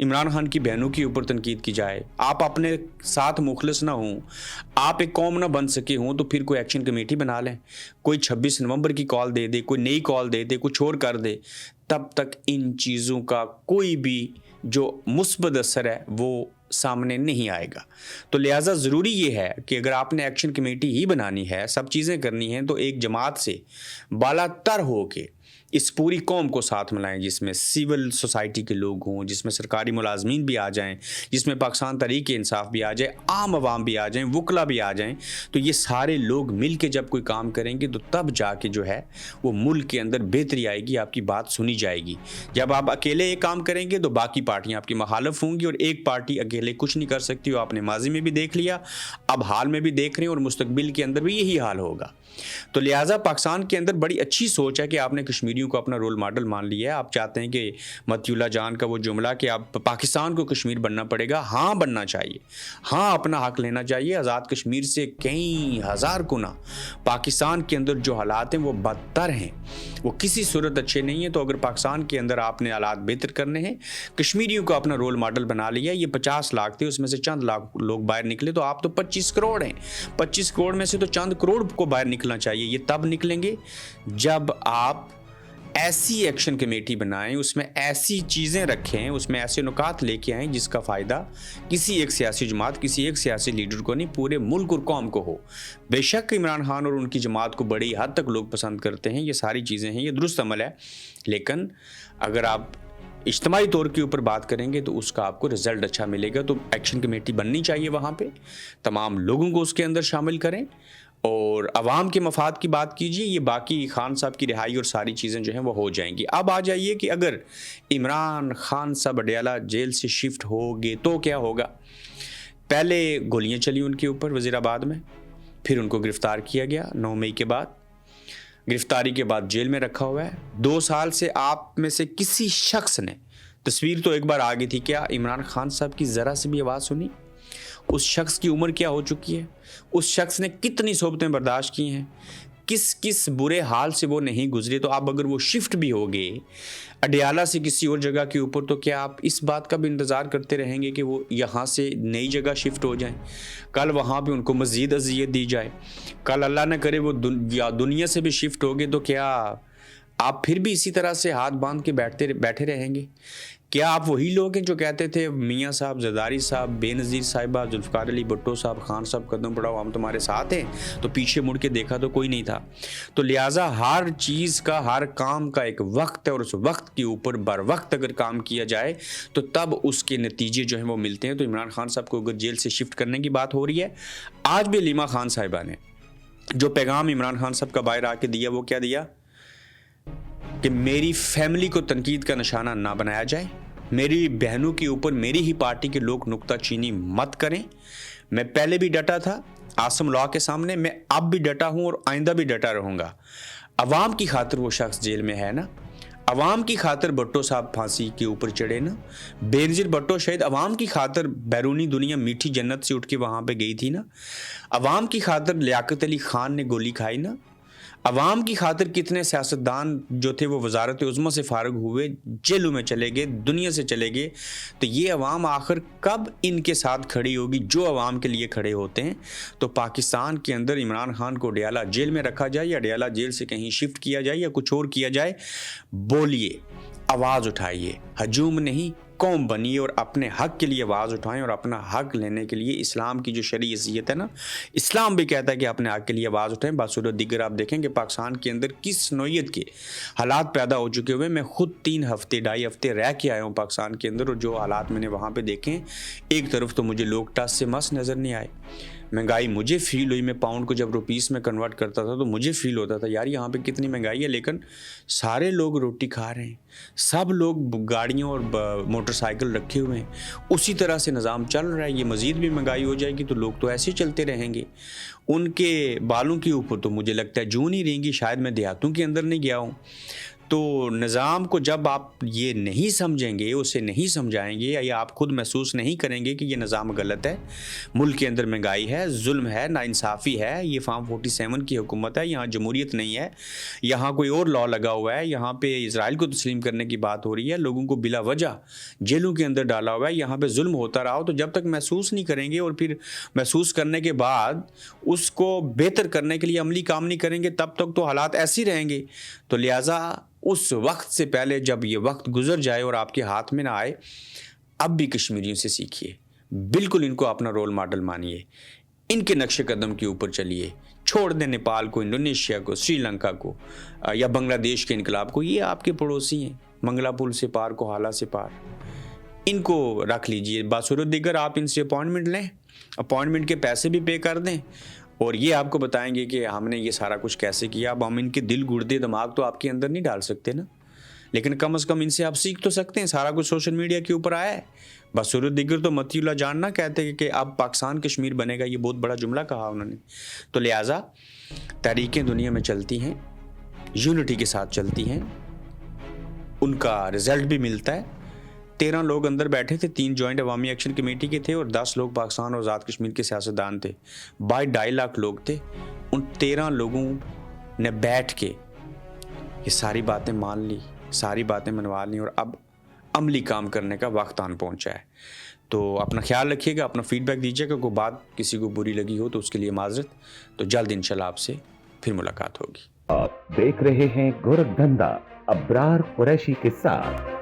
عمران خان کی بہنوں کے اوپر تنقید کی جائے، آپ اپنے ساتھ مخلص نہ ہوں، آپ ایک قوم نہ بن سکے ہوں، تو پھر کوئی ایکشن کمیٹی بنا لیں، کوئی 26 نومبر کی کال دے دے، کوئی نئی کال دے دے، کچھ اور کر دے، تب تک ان چیزوں کا کوئی بھی جو مثبت اثر ہے وہ سامنے نہیں آئے گا۔ تو لہٰذا ضروری یہ ہے کہ اگر آپ نے ایکشن کمیٹی ہی بنانی ہے، سب چیزیں کرنی ہیں، تو ایک جماعت سے بالا تر ہو کے اس پوری قوم کو ساتھ ملائیں، جس میں سول سوسائٹی کے لوگ ہوں، جس میں سرکاری ملازمین بھی آ جائیں، جس میں پاکستان تحریک انصاف بھی آ جائے، عام عوام بھی آ جائیں، وکلا بھی آ جائیں۔ تو یہ سارے لوگ مل کے جب کوئی کام کریں گے تو تب جا کے جو ہے وہ ملک کے اندر بہتری آئے گی، آپ کی بات سنی جائے گی۔ جب آپ اکیلے ایک کام کریں گے تو باقی پارٹیاں آپ کی مخالف ہوں گی، اور ایک پارٹی اکیلے کچھ نہیں کر سکتی، وہ آپ نے ماضی میں بھی دیکھ لیا، اب حال میں بھی دیکھ رہے ہیں، اور مستقبل کے اندر بھی یہی حال ہوگا۔ تو لہٰذا پاکستان کے اندر بڑی اچھی سوچ ہے کہ آپ نے کشمیریوں کو اپنا رول ماڈل مان لیا ہے۔ آپ چاہتے ہیں کہ مطیع اللہ جان کا وہ جملہ کہ آپ پاکستان کو کشمیر بننا پڑے گا، ہاں بننا چاہیے، ہاں اپنا حق لینا چاہیے۔ آزاد کشمیر سے کئی ہزار گنا پاکستان کے اندر جو حالات ہیں وہ بدتر ہیں، وہ کسی صورت اچھے نہیں ہیں۔ تو اگر پاکستان کے اندر آپ نے حالات بہتر کرنے ہیں، کشمیریوں کو اپنا رول ماڈل بنا لیا، یہ 50 لاکھ تھے، اس میں سے چند لاکھ لوگ باہر نکلے، تو آپ تو 25 کروڑ ہیں، 25 کروڑ میں سے تو چند کروڑ کو باہر نکلنا چاہیے۔ یہ تب نکلیں گے جب آپ ایسی ایکشن کمیٹی بنائیں، اس میں ایسی چیزیں رکھیں، اس میں ایسے نکات لے کے آئیں جس کا فائدہ کسی ایک سیاسی جماعت، کسی ایک سیاسی لیڈر کو نہیں، پورے ملک اور قوم کو ہو۔ بے شک عمران خان اور ان کی جماعت کو بڑی حد تک لوگ پسند کرتے ہیں، یہ ساری چیزیں ہیں، یہ درست عمل ہے، لیکن اگر آپ اجتماعی طور کے اوپر بات کریں گے تو اس کا آپ کو رزلٹ اچھا ملے گا۔ تو ایکشن کمیٹی بننی چاہیے، وہاں پہ تمام لوگوں کو اس کے اندر شامل کریں، اور عوام کے مفاد کی بات کیجیے۔ یہ باقی خان صاحب کی رہائی اور ساری چیزیں جو ہیں وہ ہو جائیں گی۔ اب آ جائیے کہ اگر عمران خان صاحب اڈیالہ جیل سے شفٹ ہو گئے تو کیا ہوگا؟ پہلے گولیاں چلی ان کے اوپر وزیر آباد میں، پھر ان کو گرفتار کیا گیا 9 مئی کے بعد، گرفتاری کے بعد جیل میں رکھا ہوا ہے 2 سال سے۔ آپ میں سے کسی شخص نے، تصویر تو ایک بار آ گئی تھی، کیا عمران خان صاحب کی ذرا سے بھی آواز سنی؟ اس شخص کی عمر کیا ہو چکی ہے؟ اس شخص نے کتنی صحبتیں برداشت کی ہیں؟ کس برے حال سے وہ نہیں گزرے؟ تو آپ اگر وہ شفٹ بھی ہو گئے اڈیالہ سے کسی اور جگہ کے اوپر، تو کیا آپ اس بات کا بھی انتظار کرتے رہیں گے کہ وہ یہاں سے نئی جگہ شفٹ ہو جائیں؟ کل وہاں پہ ان کو مزید اذیت دی جائے، کل اللہ نہ کرے وہ دنیا سے بھی شفٹ ہو گئے، تو کیا آپ پھر بھی اسی طرح سے ہاتھ باندھ کے بیٹھے رہیں گے؟ کیا آپ وہی لوگ ہیں جو کہتے تھے میاں صاحب، زرداری صاحب، بے نظیر صاحبہ، ذوالفقار علی بھٹو صاحب، خان صاحب قدم بڑھاؤ، ہم تمہارے ساتھ ہیں؟ تو پیچھے مڑ کے دیکھا تو کوئی نہیں تھا۔ تو لہٰذا ہر چیز کا، ہر کام کا ایک وقت ہے، اور اس وقت کے اوپر بر وقت اگر کام کیا جائے تو تب اس کے نتیجے جو ہیں وہ ملتے ہیں۔ تو عمران خان صاحب کو اگر جیل سے شفٹ کرنے کی بات ہو رہی ہے، آج بھی علیمہ خان صاحبہ نے جو پیغام عمران خان صاحب کا باہر آ کے دیا، وہ کیا دیا کہ میری فیملی کو تنقید کا نشانہ نہ بنایا جائے، میری بہنوں کے اوپر میری ہی پارٹی کے لوگ نکتہ چینی مت کریں۔ میں پہلے بھی ڈٹا تھا عاصم لاء کے سامنے، میں اب بھی ڈٹا ہوں اور آئندہ بھی ڈٹا رہوں گا۔ عوام کی خاطر وہ شخص جیل میں ہے نا، عوام کی خاطر بھٹو صاحب پھانسی کے اوپر چڑھے نا، بے نظیر بھٹو شاید عوام کی خاطر بیرونی دنیا میٹھی جنت سے اٹھ کے وہاں پہ گئی تھی نا، عوام کی خاطر لیاقت علی خان نے گولی کھائی نا، عوام کی خاطر کتنے سیاستدان جو تھے وہ وزارت عظمیٰ سے فارغ ہوئے، جیلوں میں چلے گئے، دنیا سے چلے گئے۔ تو یہ عوام آخر کب ان کے ساتھ کھڑی ہوگی جو عوام کے لیے کھڑے ہوتے ہیں؟ تو پاکستان کے اندر عمران خان کو اڈیالہ جیل میں رکھا جائے یا اڈیالہ جیل سے کہیں شفٹ کیا جائے یا کچھ اور کیا جائے، بولیے، آواز اٹھائیے، ہجوم نہیں، قوم بنیے اور اپنے حق کے لیے آواز اٹھائیں، اور اپنا حق لینے کے لیے اسلام کی جو شرعی حیثیت ہے نا، اسلام بھی کہتا ہے کہ اپنے حق کے لیے آواز اٹھائیں۔ بصورت دیگر آپ دیکھیں کہ پاکستان کے اندر کس نوعیت کے حالات پیدا ہو چکے ہوئے۔ میں خود 3 ہفتے 2.5 ہفتے رہ کے آیا ہوں پاکستان کے اندر، اور جو حالات میں نے وہاں پہ دیکھے، ایک طرف تو مجھے لوگ ٹس سے مس نظر نہیں آئے، مہنگائی مجھے فیل ہوئی، میں پاؤنڈ کو جب روپیس میں کنورٹ کرتا تھا تو مجھے فیل ہوتا تھا یار یہاں پہ کتنی مہنگائی ہے، لیکن سارے لوگ روٹی کھا رہے ہیں، سب لوگ گاڑیوں اور موٹر سائیکل رکھے ہوئے ہیں، اسی طرح سے نظام چل رہا ہے۔ یہ مزید بھی مہنگائی ہو جائے گی تو لوگ تو ایسے چلتے رہیں گے، ان کے بالوں کے اوپر تو مجھے لگتا ہے جو نہیں رہیں گی، شاید میں دیہاتوں کے اندر نہیں گیا ہوں تو نظام کو جب آپ یہ نہیں سمجھیں گے، اسے نہیں سمجھائیں گے، یا آپ خود محسوس نہیں کریں گے کہ یہ نظام غلط ہے، ملک کے اندر مہنگائی ہے، ظلم ہے، ناانصافی ہے، یہ فارم 47 کی حکومت ہے، یہاں جمہوریت نہیں ہے، یہاں کوئی اور لا لگا ہوا ہے، یہاں پہ اسرائیل کو تسلیم کرنے کی بات ہو رہی ہے، لوگوں کو بلا وجہ جیلوں کے اندر ڈالا ہوا ہے، یہاں پہ ظلم ہوتا رہا ہو، تو جب تک محسوس نہیں کریں گے اور پھر محسوس کرنے کے بعد اس کو بہتر کرنے کے لیے عملی کام نہیں کریں گے، تب تک تو حالات ایسے ہی رہیں گے۔ تو لہٰذا اس وقت سے پہلے جب یہ وقت گزر جائے اور آپ کے ہاتھ میں نہ آئے، اب بھی کشمیریوں سے سیکھیے، بالکل ان کو اپنا رول ماڈل مانیے، ان کے نقش قدم کے اوپر چلیے، چھوڑ دیں نیپال کو، انڈونیشیا کو، سری لنکا کو، یا بنگلہ دیش کے انقلاب کو، یہ آپ کے پڑوسی ہیں، منگلا پل سے پار کو حالہ سے پار، ان کو رکھ لیجئے، باصورت دیگر آپ ان سے اپوائنٹمنٹ لیں، اپوائنٹمنٹ کے پیسے بھی پے کر دیں، اور یہ آپ کو بتائیں گے کہ ہم نے یہ سارا کچھ کیسے کیا۔ اب ہم ان کے دل گردے دماغ تو آپ کے اندر نہیں ڈال سکتے نا، لیکن کم از کم ان سے آپ سیکھ تو سکتے ہیں، سارا کچھ سوشل میڈیا کے اوپر آیا ہے۔ باصورت دیگر تو متی اللہ جان نہ کہتے کہ اب پاکستان کشمیر بنے گا، یہ بہت بڑا جملہ کہا انہوں نے۔ تو لہٰذا تحریکیں دنیا میں چلتی ہیں، یونٹی کے ساتھ چلتی ہیں، ان کا رزلٹ بھی ملتا ہے۔ 13 لوگ اندر بیٹھے تھے، 3 جوائنٹ عوامی ایکشن کمیٹی کے تھے اور 10 لوگ پاکستان اور آزاد کشمیر کے سیاستدان تھے، 2.5 لاکھ لوگ تھے۔ ان 13 لوگوں نے بیٹھ کے یہ ساری باتیں مان لی، ساری باتیں منوا لی، اور اب عملی کام کرنے کا وقت آن پہنچا ہے۔ تو اپنا خیال رکھیے گا، اپنا فیڈ بیک دیجیے گا، کوئی بات کسی کو بری لگی ہو تو اس کے لیے معذرت۔ تو جلد انشاءاللہ آپ سے پھر ملاقات ہوگی۔ آپ دیکھ رہے ہیں گورکھ دھندا ابرار قریشی کے ساتھ۔